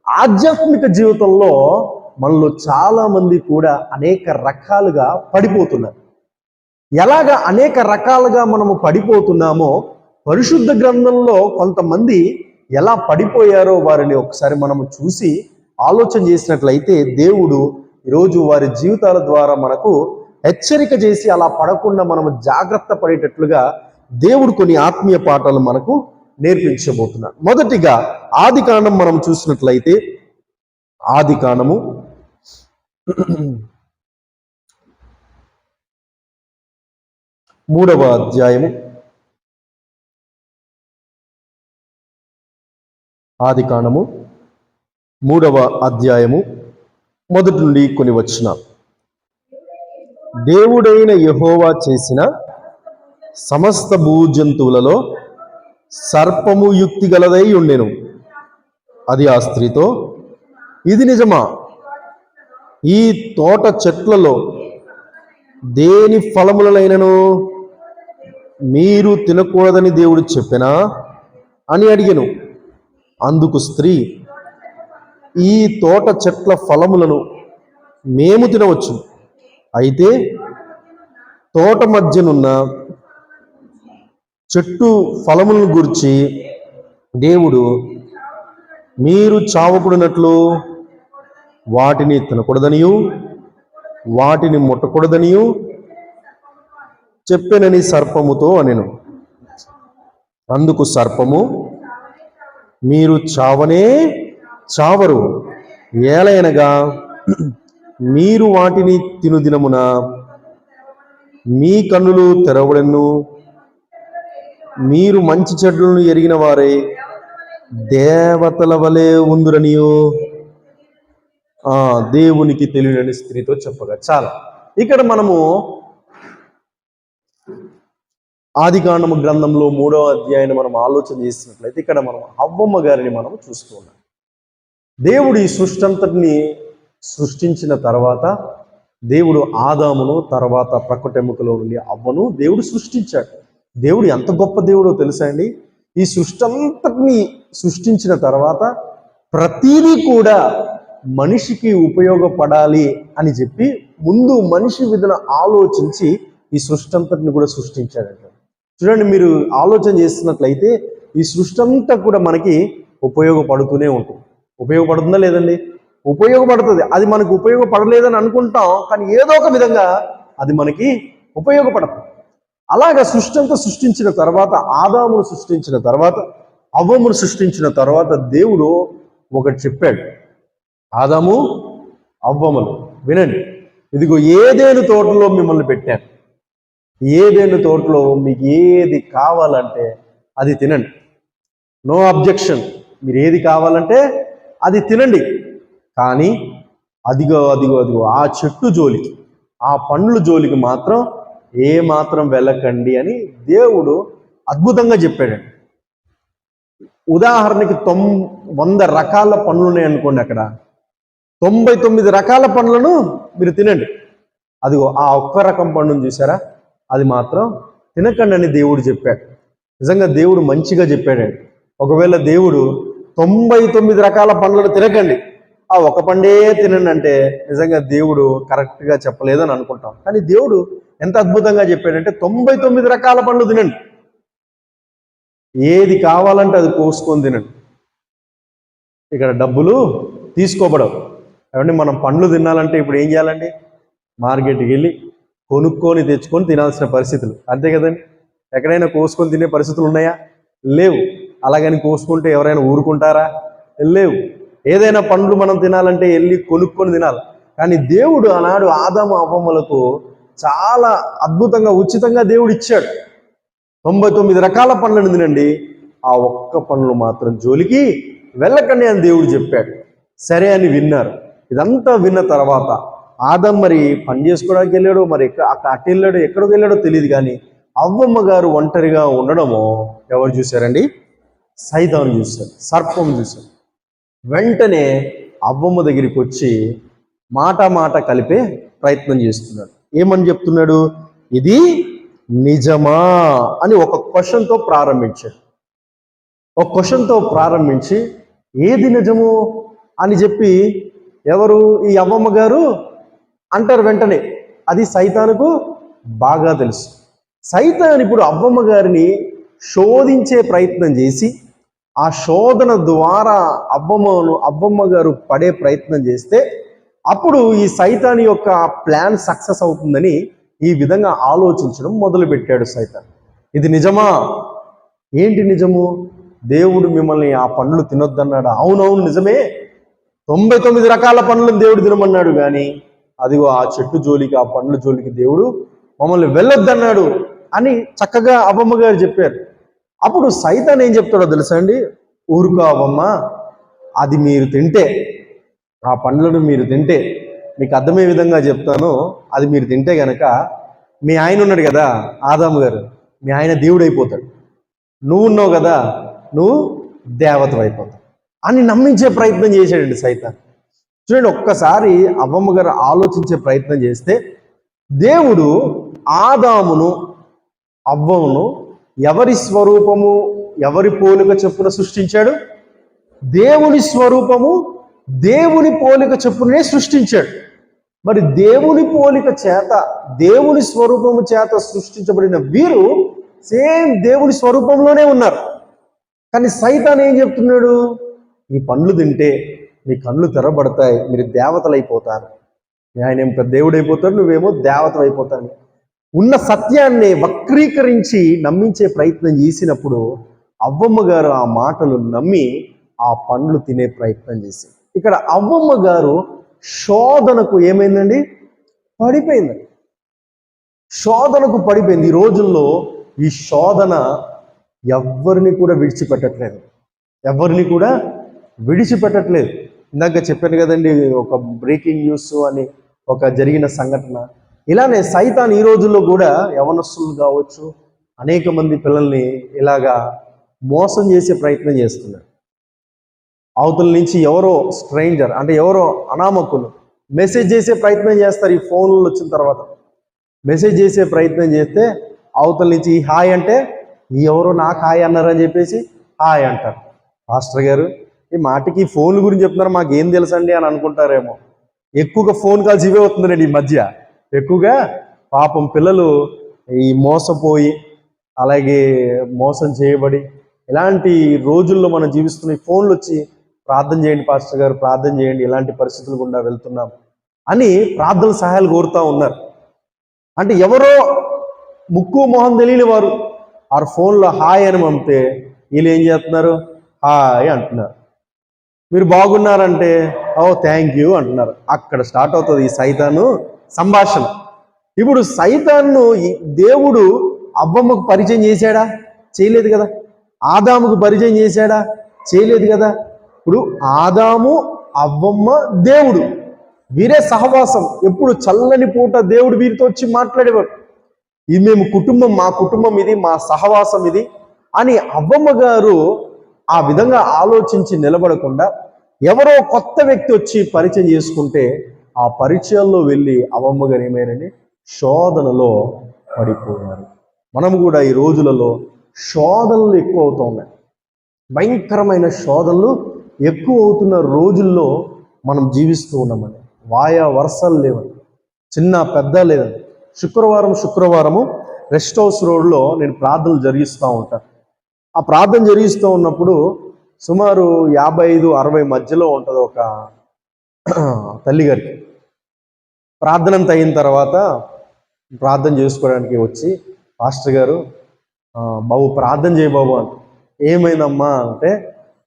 ఆధ్యాత్మిక జీవితంలో మనలో చాలా మంది కూడా అనేక రకాలుగా పడిపోతున్నారు. ఎలాగా అనేక రకాలుగా మనము పడిపోతున్నామో పరిశుద్ధ గ్రంథంలో కొంతమంది ఎలా పడిపోయారో వారిని ఒకసారి మనము చూసి ఆలోచన చేసినట్లయితే దేవుడు ఈరోజు వారి జీవితాల ద్వారా మనకు హెచ్చరిక చేసి అలా పడకుండా మనము జాగ్రత్త పడేటట్లుగా దేవుడు కొన్ని ఆత్మీయ పాఠాలు మనకు నేర్పించబోతున్నాడు. మొదటిగా ఆదికాండం మనం చూసినట్లయితే ఆదికాండము 3వ అధ్యాయము ఆదికాండము 3వ అధ్యాయము మొదటి నుండి కొన్ని వచనాలు. దేవుడైన యెహోవా చేసిన సమస్త భూజంతువులలో సర్పము యుక్తి గలదై ఉండెను. అది ఆ స్త్రీతో, ఇది నిజమా? ఈ తోట చెట్లలో దేని ఫలములనైనను మీరు తినకూడదని దేవుడు చెప్పెనా అని అడిగెను. అందుకు స్త్రీ, ఈ తోట చెట్ల ఫలములను మేము తినవచ్చు, అయితే తోట మధ్యనున్న చెట్టు ఫలములను గురించి దేవుడు మీరు చావకుడినట్లు వాటిని తినకూడదనియు వాటిని ముట్టకూడదనియు చెప్పెనని సర్పముతో అనెను. అందుకు సర్పము, మీరు చావనే చావరు, ఏలయనగా మీరు వాటిని తిను దినమున మీ కన్నులు తెరవబడెను, మీరు మంచి చెడ్డలను ఎరిగిన వారై దేవతల వలె ఉందురనియు దేవునికి తెలియని స్త్రీతో చెప్పగా. చాలా ఇక్కడ మనము ఆదికాండము గ్రంథంలో 3వ అధ్యాయాన్ని మనం ఆలోచన చేసినట్లయితే ఇక్కడ మనం హవ్వమ్మ గారిని మనం చూస్తూ ఉన్నాం. దేవుడు ఈ సృష్టి అంతటిని సృష్టించిన తర్వాత దేవుడు ఆదామును, తర్వాత ప్రక్కటెముకలో నుండి అవ్వను దేవుడు సృష్టించాడు. దేవుడు ఎంత గొప్ప దేవుడో తెలుసా అండి? ఈ సృష్టి అంతటిని సృష్టించిన తర్వాత ప్రతిదీ కూడా మనిషికి ఉపయోగపడాలి అని చెప్పి ముందు మనిషి విధున ఆలోచించి ఈ సృష్టి అంతటిని కూడా సృష్టించాడంట. చూడండి, మీరు ఆలోచన చేస్తున్నట్లయితే ఈ సృష్టి అంతా కూడా మనకి ఉపయోగపడుతూనే ఉంటుంది. ఉపయోగపడుతుందా లేదండి? ఉపయోగపడుతుంది. అది మనకు ఉపయోగపడలేదని అనుకుంటాం, కానీ ఏదో ఒక విధంగా అది మనకి ఉపయోగపడుతుంది. అలాగా సృష్టి అంతా సృష్టించిన తర్వాత, ఆదామును సృష్టించిన తర్వాత, అవ్వమును సృష్టించిన తర్వాత దేవుడు ఒకటి చెప్పాడు. ఆదాము, అవ్వములు వినండి, ఇదిగో ఏదేను తోటలో మిమ్మల్ని పెట్టాను. ఏదేను తోటలో మీకు ఏది కావాలంటే అది తినండి, నో అబ్జెక్షన్. మీరు ఏది కావాలంటే అది తినండి, కానీ అదిగో అదిగో అదిగో ఆ చెట్టు జోలికి, ఆ పండ్ల జోలికి మాత్రం ఏ మాత్రం వెళ్ళకండి అని దేవుడు అద్భుతంగా చెప్పాడండి. ఉదాహరణకి 100 రకాల పండ్లు ఉన్నాయి అనుకోండి, అక్కడ 99 రకాల పండ్లను మీరు తినండి, అదిగో ఆ ఒక్క రకం పండును చూసారా, అది మాత్రం తినకండి అని దేవుడు చెప్పాడు. నిజంగా దేవుడు మంచిగా చెప్పాడండి. ఒకవేళ దేవుడు 99 రకాల పండ్లను తినకండి, ఆ ఒక పండే తినండి అంటే నిజంగా దేవుడు కరెక్ట్గా చెప్పలేదని అనుకుంటాం. కానీ దేవుడు ఎంత అద్భుతంగా చెప్పాడంటే 99 రకాల పండ్లు తినండి, ఏది కావాలంటే అది కోసుకొని తినండి, ఇక్కడ డబ్బులు తీసుకోబడవు. కాబట్టి మనం పండ్లు తినాలంటే ఇప్పుడు ఏం చేయాలండి? మార్కెట్కి వెళ్ళి కొనుక్కొని తెచ్చుకొని తినాల్సిన పరిస్థితులు, అంతే కదండి. ఎక్కడైనా కోసుకొని తినే పరిస్థితులు ఉన్నాయా? లేవు. అలాగని కోసుకుంటే ఎవరైనా ఊరుకుంటారా? లేవు. ఏదైనా పండ్లు మనం తినాలంటే వెళ్ళి కొనుక్కొని తినాలి. కానీ దేవుడు ఆనాడు ఆదాము అవ్వమ్మలకు చాలా అద్భుతంగా ఉచితంగా దేవుడు ఇచ్చాడు. 99 రకాల పండ్లను తినండి, ఆ ఒక్క పండ్లు మాత్రం జోలికి వెళ్ళకండి అని దేవుడు చెప్పాడు. సరే అని విన్నారు. ఇదంతా విన్న తర్వాత ఆదాం మరి పని చేసుకోవడానికి వెళ్ళాడో, మరి అటు వెళ్ళాడో ఎక్కడికి వెళ్ళాడో తెలియదు, కానీ అవ్వమ్మ గారు ఒంటరిగా ఉండడమో ఎవరు చూశారండి? సైతాను చూశారు, సర్పం చూశారు. వెంటనే అవ్వమ్మ దగ్గరికి వచ్చి మాట కలిపే ప్రయత్నం చేస్తున్నాడు. ఏమని చెప్తున్నాడు? ఇది నిజమా అని ఒక క్వశ్చన్తో ప్రారంభించాడు. ఒక క్వశ్చన్తో ప్రారంభించి ఏది నిజము? అని చెప్పి ఎవరు ఈ అవ్వమ్మ గారు అంటారు వెంటనే. అది సైతానుకు బాగా తెలుసు. సైతాన్ ఇప్పుడు అవ్వమ్మ గారిని శోధించే ప్రయత్నం చేసి ఆ శోధన ద్వారా అవ్వమ్మ గారు పడే ప్రయత్నం చేస్తే అప్పుడు ఈ సైతాన్ యొక్క ప్లాన్ సక్సెస్ అవుతుందని ఈ విధంగా ఆలోచించడం మొదలుపెట్టాడు సైతాన్. ఇది నిజమా? ఏంటి నిజము? దేవుడు మిమ్మల్ని ఆ పండ్లు తినొద్దన్నాడు. అవునవును నిజమే, 99 రకాల పండ్లను దేవుడు తినమన్నాడు, కానీ అదిగో ఆ చెట్టు జోలికి, ఆ పండ్ల జోలికి దేవుడు మమ్మల్ని వెళ్ళొద్దన్నాడు అని చక్కగా అవ్వమ్మ గారు చెప్పారు. అప్పుడు సైతాన్ ఏం చెప్తాడో తెలుసా అండి? ఊరుకో అవ్వమ్మ, అది మీరు తింటే, ఆ పండ్లను మీరు తింటే, మీకు అర్థమయ్యే విధంగా చెప్తాను, అది మీరు తింటే గనక మీ ఆయన ఉన్నాడు కదా ఆదాము గారు, మీ ఆయన దేవుడు అయిపోతాడు, నువ్వు ఉన్నావు కదా నువ్వు దేవత అయిపోతావు అని నమ్మించే ప్రయత్నం చేశాడండి సైతాన్. చూడండి, ఒక్కసారి అవ్వమ్మ గారు ఆలోచించే ప్రయత్నం చేస్తే దేవుడు ఆదామును అవ్వమును ఎవరి స్వరూపము ఎవరి పోలిక చొప్పున సృష్టించాడు? దేవుని స్వరూపము దేవుని పోలిక చొప్పునే సృష్టించాడు. మరి దేవుని పోలిక చేత, దేవుని స్వరూపము చేత సృష్టించబడిన వీరు సేమ్ దేవుని స్వరూపంలోనే ఉన్నారు. కానీ సైతాన్ ఏం చెప్తున్నాడు? ఈ పండ్లు తింటే మీ కళ్ళు తెరబడతాయి, మీరు దేవతలు అయిపోతారు, ఆయన ఏం పెద్ద దేవుడు అయిపోతాడు, నువ్వేమో దేవతలు అయిపోతాను. ఉన్న సత్యాన్ని వక్రీకరించి నమ్మించే ప్రయత్నం చేసినప్పుడు అవ్వమ్మ గారు ఆ మాటలు నమ్మి ఆ పండ్లు తినే ప్రయత్నం చేసింది. ఇక్కడ అవ్వమ్మ గారు శోధనకు ఏమైందండి? పడిపోయింది. శోధనకు పడిపోయింది. ఈ రోజుల్లో ఈ శోధన ఎవరిని కూడా విడిచిపెట్టట్లేదు, ఎవరిని కూడా విడిచిపెట్టట్లేదు. ఇందాక చెప్పాను కదండి, ఒక బ్రేకింగ్ న్యూస్ అని ఒక జరిగిన సంఘటన. ఇలానే సైతాన్ ఈ రోజుల్లో కూడా యవనస్తులు కావచ్చు, అనేక మంది పిల్లల్ని ఇలాగా మోసం చేసే ప్రయత్నం చేస్తున్నారు. అవతల నుంచి ఎవరో స్ట్రేంజర్, అంటే ఎవరో అనామకులు మెసేజ్ చేసే ప్రయత్నం చేస్తారు. ఈ ఫోన్లు వచ్చిన తర్వాత మెసేజ్ చేసే ప్రయత్నం చేస్తే అవతల నుంచి ఈ హాయ్ అంటే ఎవరో నాకు హాయ్ అన్నారని చెప్పేసి హాయ్ అంటారు. పాస్టర్ గారు ఈ మాటకి ఫోన్ గురించి చెప్తున్నారు, మాకేం తెలుసండి అని అనుకుంటారేమో. ఎక్కువగా ఫోన్ కాల్స్ ఇవే అవుతుందండి ఈ మధ్య. ఎక్కువగా పాపం పిల్లలు ఈ మోసపోయి, అలాగే మోసం చేయబడి, ఇలాంటి రోజుల్లో మనం జీవిస్తున్న ఈ ఫోన్లు వచ్చి ప్రార్థన చేయండి పాస్టర్ గారు, ప్రార్థన చేయండి, ఇలాంటి పరిస్థితులు గుండా వెళ్తున్నాం అని ప్రార్థన సహాయాలు కోరుతూ ఉన్నారు. అంటే ఎవరో ముక్కు మొహం తెలియని వారు ఆ ఫోన్లో హాయ్ అని పంపితే వీళ్ళు ఏం చేస్తున్నారు? హాయ్ అంటున్నారు. మీరు బాగున్నారంటే ఓ థ్యాంక్ యూ అంటున్నారు. అక్కడ స్టార్ట్ అవుతుంది ఈ సైతాను సంభాషణ. ఇప్పుడు సైతాన్ను దేవుడు అవ్వమ్మకు పరిచయం చేశాడా? చేయలేదు కదా. ఆదాముకు పరిచయం చేశాడా? చేయలేదు కదా. ఇప్పుడు ఆదాము అవ్వమ్మ దేవుడు, వీరే సహవాసం. ఎప్పుడు చల్లని పూట దేవుడు వీరితో వచ్చి మాట్లాడేవాడు. ఇది మేము కుటుంబం, మా కుటుంబం ఇది, మా సహవాసం ఇది అని అవ్వమ్మ గారు ఆ విధంగా ఆలోచించి నిలబడకుండా ఎవరో కొత్త వ్యక్తి వచ్చి పరిచయం చేసుకుంటే ఆ పరిచయాల్లో వెళ్ళి అవ్వమ్మ గారు ఏమైనా శోధనలో పడిపోయారు. మనం కూడా ఈ రోజులలో శోధనలు ఎక్కువ అవుతూ ఉన్నాయి. భయంకరమైన శోధనలు ఎక్కువ అవుతున్న రోజుల్లో మనం జీవిస్తూ ఉన్నామండి. వాయా వరుసలు లేవండి, చిన్న పెద్ద లేదండి. శుక్రవారము రెస్ట్ హౌస్ రోడ్లో నేను ప్రార్థనలు జరిగిస్తూ ఉంటాను. ఆ ప్రార్థన జరిగిస్తూ ఉన్నప్పుడు సుమారు 55-60 మధ్యలో ఉంటుంది ఒక తల్లిగారికి. ప్రార్థన అంతా అయిన తర్వాత ప్రార్థన చేసుకోవడానికి వచ్చి పాస్టర్ గారు బాబు ప్రార్థన చేయ బాబు అంట. ఏమైందమ్మా అంటే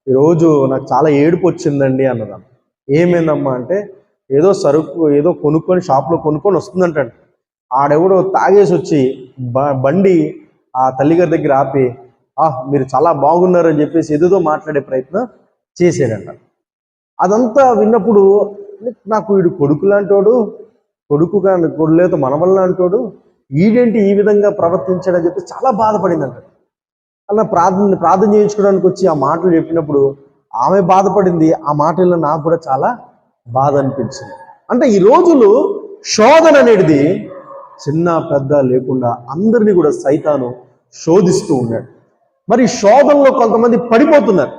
ఈరోజు నాకు చాలా ఏడుపు వచ్చిందండి అన్నదాన్ని. ఏమైందమ్మా అంటే ఏదో సరుకు ఏదో కొనుక్కొని షాప్లో కొనుక్కొని వస్తుందంటండి. ఆడెవడో తాగేసి వచ్చి బండి ఆ తల్లిగారి దగ్గర ఆపి మీరు చాలా బాగున్నారని చెప్పేసి ఏదేదో మాట్లాడే ప్రయత్నం చేశాడంట. అదంతా విన్నప్పుడు నాకు వీడు కొడుకు లాంటోడు, కొడుకు కానీ కొడులేతో మనవల్ లాంటోడు, ఈడేంటి ఈ విధంగా ప్రవర్తించాడని చెప్పి చాలా బాధపడిందంట. అలా ప్రార్థన చేయించుకోవడానికి వచ్చి ఆ మాటలు చెప్పినప్పుడు ఆమె బాధపడింది. ఆ మాటల్లో నాకు కూడా చాలా బాధ అనిపించింది. అంటే ఈ రోజులు శోధన అనేది చిన్న పెద్ద లేకుండా అందరినీ కూడా సైతాను శోధిస్తూ ఉన్నాడు. మరి శోధనలో కొంతమంది పడిపోతున్నారు.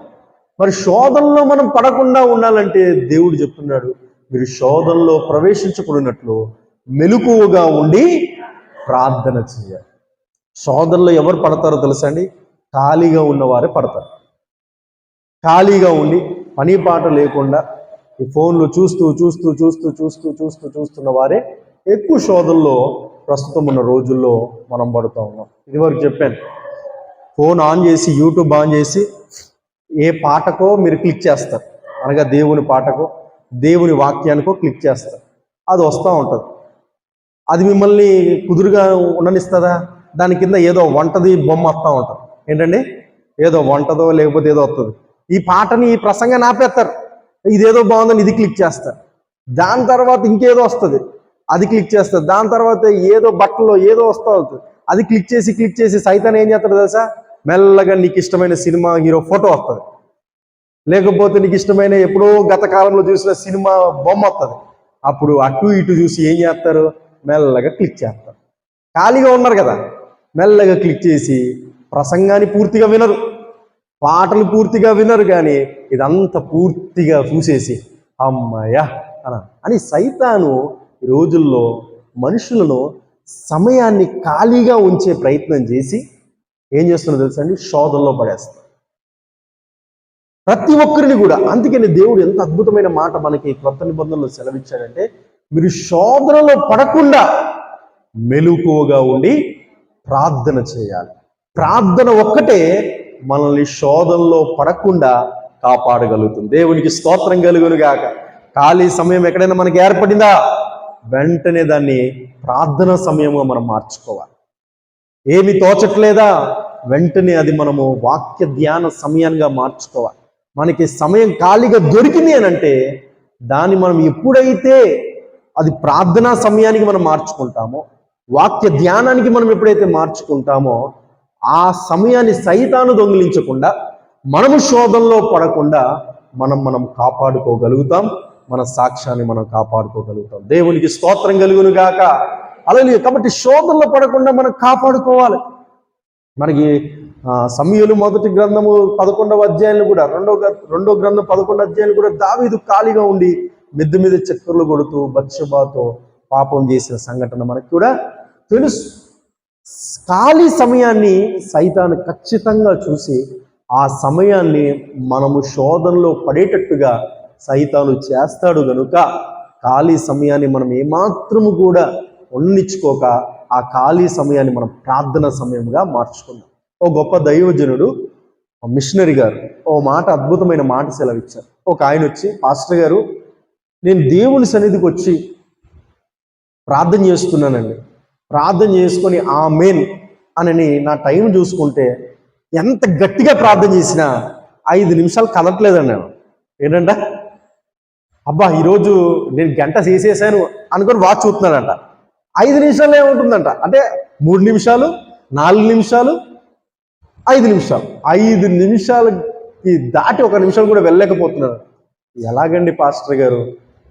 మరి శోధనలో మనం పడకుండా ఉండాలంటే దేవుడు చెప్తున్నాడు, మీరు శోధనలో ప్రవేశించకూడనట్లు మెలకువగా ఉండి ప్రార్థన చేయాలి. శోధనలో ఎవరు పడతారో తెలుసా అండి? ఖాళీగా ఉన్నవారే పడతారు. ఖాళీగా ఉండి పని పాట లేకుండా ఈ ఫోన్లో చూస్తున్న వారే ఎక్కువ శోధనలో ప్రస్తుతం ఉన్న రోజుల్లో మనం పడుతూ ఉన్నాం. ఇదివరకు చెప్పాను, ఫోన్ ఆన్ చేసి యూట్యూబ్ ఆన్ చేసి ఏ పాటకో మీరు క్లిక్ చేస్తారు, అనగా దేవుని పాటకో దేవుని వాక్యానికో క్లిక్ చేస్తారు. అది వస్తూ ఉంటుంది. అది మిమ్మల్ని కుదురుగా ఉండనిస్తుందా? దాని కింద ఏదో వంటది బొమ్మ వస్తూ ఉంటుంది. ఏంటండి? ఏదో వంటదో లేకపోతే ఏదో వస్తుంది. ఈ పాటని ఈ ప్రసంగాన్ని ఆపేస్తారు. ఇదేదో బాగుందని ఇది క్లిక్ చేస్తారు. దాని తర్వాత ఇంకేదో వస్తుంది, అది క్లిక్ చేస్తారు. దాని తర్వాత ఏదో బట్టలో ఏదో వస్తూ ఉంటుంది, అది క్లిక్ చేసి సైతాన్ ఏం చేస్తాడు తెలుసా? మెల్లగా నీకు ఇష్టమైన సినిమా హీరో ఫోటో వస్తుంది, లేకపోతే నీకు ఇష్టమైన ఎప్పుడో గత కాలంలో చూసిన సినిమా బొమ్మ వస్తుంది. అప్పుడు అటు ఇటు చూసి ఏం చేస్తారు? మెల్లగా క్లిక్ చేస్తారు. ఖాళీగా ఉన్నారు కదా, మెల్లగా క్లిక్ చేసి ప్రసంగాన్ని పూర్తిగా వినరు, పాటలు పూర్తిగా వినరు, కానీ ఇదంతా పూర్తిగా చూసేసి అమ్మయ్య అని సైతాను ఈ రోజుల్లో మనుషులను సమయాన్ని ఖాళీగా ఉంచే ప్రయత్నం చేసి ఏం చేస్తున్నా తెలుసా అండి? శోధనలో పడేస్తారు ప్రతి ఒక్కరిని కూడా. అందుకని దేవుడు ఎంత అద్భుతమైన మాట మనకి క్రొత్త నిబంధనలో సెలవిచ్చాడంటే, మీరు శోధనలో పడకుండా మెలకువగా ఉండి ప్రార్థన చేయాలి. ప్రార్థన ఒక్కటే మనల్ని శోధనలో పడకుండా కాపాడగలుగుతుంది. దేవునికి స్తోత్రం కలుగును గాక. ఖాళీ సమయం ఎక్కడైనా మనకి ఏర్పడిందా, వెంటనే దాన్ని ప్రార్థన సమయంగా మనం మార్చుకోవాలి. ఏమి తోచట్లేదా, వెంటనే అది మనము వాక్య ధ్యాన సమయంగా మార్చుకోవాలి. మనకి సమయం ఖాళీగా దొరికింది అని అంటే దాన్ని మనం ఎప్పుడైతే అది ప్రార్థనా సమయానికి మనం మార్చుకుంటామో, వాక్య ధ్యానానికి మనం ఎప్పుడైతే మార్చుకుంటామో, ఆ సమయాన్ని సైతాను దొంగిలించకుండా మనము శోధనలో పడకుండా మనం కాపాడుకోగలుగుతాం. మన సాక్ష్యాన్ని మనం కాపాడుకోగలుగుతాం. దేవునికి స్తోత్రం కలుగును గాక. హల్లెలూయా. కాబట్టి శోధనలో పడకుండా మనం కాపాడుకోవాలి. మనకి సమూయేలు మొదటి గ్రంథము 11వ అధ్యాయంలో కూడా రెండో గ్రంథం 11 అధ్యాయంలో కూడా దావీదు ఖాళీగా ఉండి మిద్ది మీద చక్కర్లు కొడుతూ బత్షెబాతో పాపం చేసిన సంఘటన మనకు కూడా తెలుసు. ఖాళీ సమయాన్ని సైతాను ఖచ్చితంగా చూసి ఆ సమయాన్ని మనము శోధనలో పడేటట్టుగా సైతాను చేస్తాడు గనుక ఖాళీ సమయాన్ని మనం ఏమాత్రము కూడా ఉండనిచ్చుకోక ఆ ఖాళీ సమయాన్ని మనం ప్రార్థన సమయంగా మార్చుకుందాం. ఓ గొప్ప దైవజనుడు, మిషనరీ గారు ఓ మాట, అద్భుతమైన మాట సెలవిచ్చారు. ఒక ఆయన వచ్చి, పాస్టర్ గారు, నేను దేవుని సన్నిధికి వచ్చి ప్రార్థన చేస్తున్నానండి. ప్రార్థన చేసుకొని ఆమేన్ అని నా టైం చూసుకుంటే ఎంత గట్టిగా ప్రార్థన చేసినా 5 నిమిషాలు కదట్లేదండి. నేను ఏంటంట, అబ్బా ఈరోజు నేను గంట చేసేసాను అనుకొని వాచ్ చూస్తున్నాడంట. 5 నిమిషాలు ఏముంటుందంట అంటే 3 నిమిషాలు, 4 నిమిషాలు, 5 నిమిషాలు. 5 నిమిషాలకి దాటి 1 నిమిషం కూడా వెళ్ళలేకపోతున్నాడు. ఎలాగండి పాస్టర్ గారు,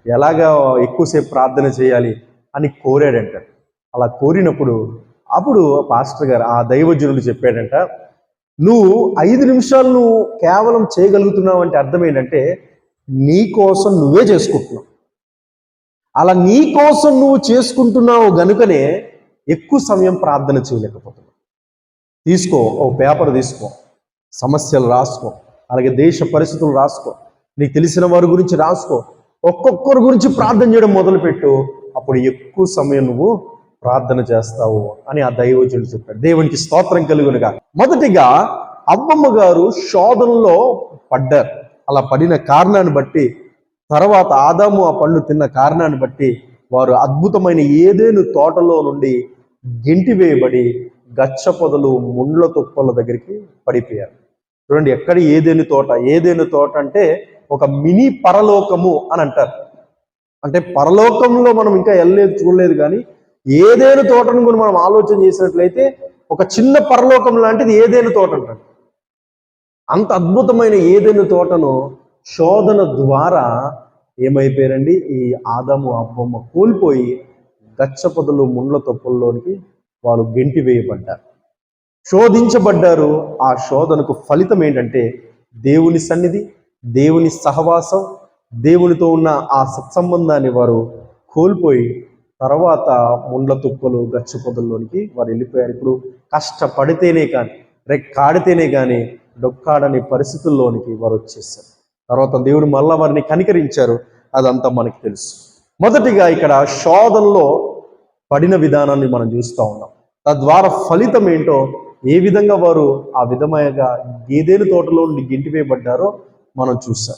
ఎలాగా ఎక్కువసేపు ప్రార్థన చేయాలి అని కోరాడంట. అలా కోరినప్పుడు అప్పుడు పాస్టర్ గారు, ఆ దైవజనుడు చెప్పాడంట, నువ్వు 5 నిమిషాలు నువ్వు కేవలం చేయగలుగుతున్నావు అంటే అర్థం ఏంటంటే నీ కోసం నువ్వే చేసుకుంటున్నావు. అలా నీ కోసం నువ్వు చేసుకుంటున్నావు గనుకనే ఎక్కువ సమయం ప్రార్థన చేయలేకపోతున్నావు. తీసుకో, ఓ పేపర్ తీసుకో, సమస్యలు రాసుకో, అలాగే దేశ పరిస్థితులు రాసుకో, నీకు తెలిసిన వారి గురించి రాసుకో, ఒక్కొక్కరి గురించి ప్రార్థన చేయడం మొదలుపెట్టు. అప్పుడు ఎక్కువ సమయం నువ్వు ప్రార్థన చేస్తావు అని ఆ దైవజనుడు చెప్పాడు. దేవునికి స్తోత్రం కలుగునుగా. మొదటిగా అవ్వమ్మ గారు శోధనలో పడ్డారు. అలా పడిన కారణాన్ని బట్టి, తర్వాత ఆదాము ఆ పండు తిన్న కారణాన్ని బట్టి వారు అద్భుతమైన ఏదేను తోటలో నుండి గెంటివేయబడి గచ్చ పొదలు ముండ్ల తుప్పల దగ్గరికి పడిపోయారు. చూడండి, ఎక్కడ ఏదేను తోట. ఏదేను తోట అంటే ఒక మినీ పరలోకము అని అంటారు. అంటే పరలోకంలో మనం ఇంకా వెళ్ళలేదు, చూడలేదు, కానీ ఏదేను తోటను కూడా మనం ఆలోచన చేసినట్లయితే ఒక చిన్న పరలోకం లాంటిది ఏదేను తోట అంటారు. అంత అద్భుతమైన ఏదేను తోటను శోధన ద్వారా ఏమైపోయారండి, ఈ ఆదాము అవ్వమ్మ కోల్పోయి గచ్చ పొదలు ముండ్ల తొప్పుల్లోనికి వారు గెంటి వేయబడ్డారు, శోధించబడ్డారు. ఆ శోధనకు ఫలితం ఏంటంటే దేవుని సన్నిధి, దేవుని సహవాసం, దేవునితో ఉన్న ఆ సత్సంబంధాన్ని వారు కోల్పోయి తర్వాత ముండ్ల తుప్పలు గచ్చు పొదల్లోనికి వారు వెళ్ళిపోయారు. ఇప్పుడు కష్టపడితేనే కానీ రెక్కాడితేనే కానీ డొక్కాడని పరిస్థితుల్లోనికి వారు వచ్చేసారు. తర్వాత దేవుడు మళ్ళా వారిని కనికరించారు. అదంతా మనకి తెలుసు. మొదటిగా ఇక్కడ శోధనలో పడిన విధానాన్ని మనం చూస్తూ ఉన్నాం. తద్వారా ఫలితం ఏంటో, ఏ విధంగా వారు ఆ విధమైన గేదెలు తోటలో నుండి గెంటివేయబడ్డారో మనం చూసాం.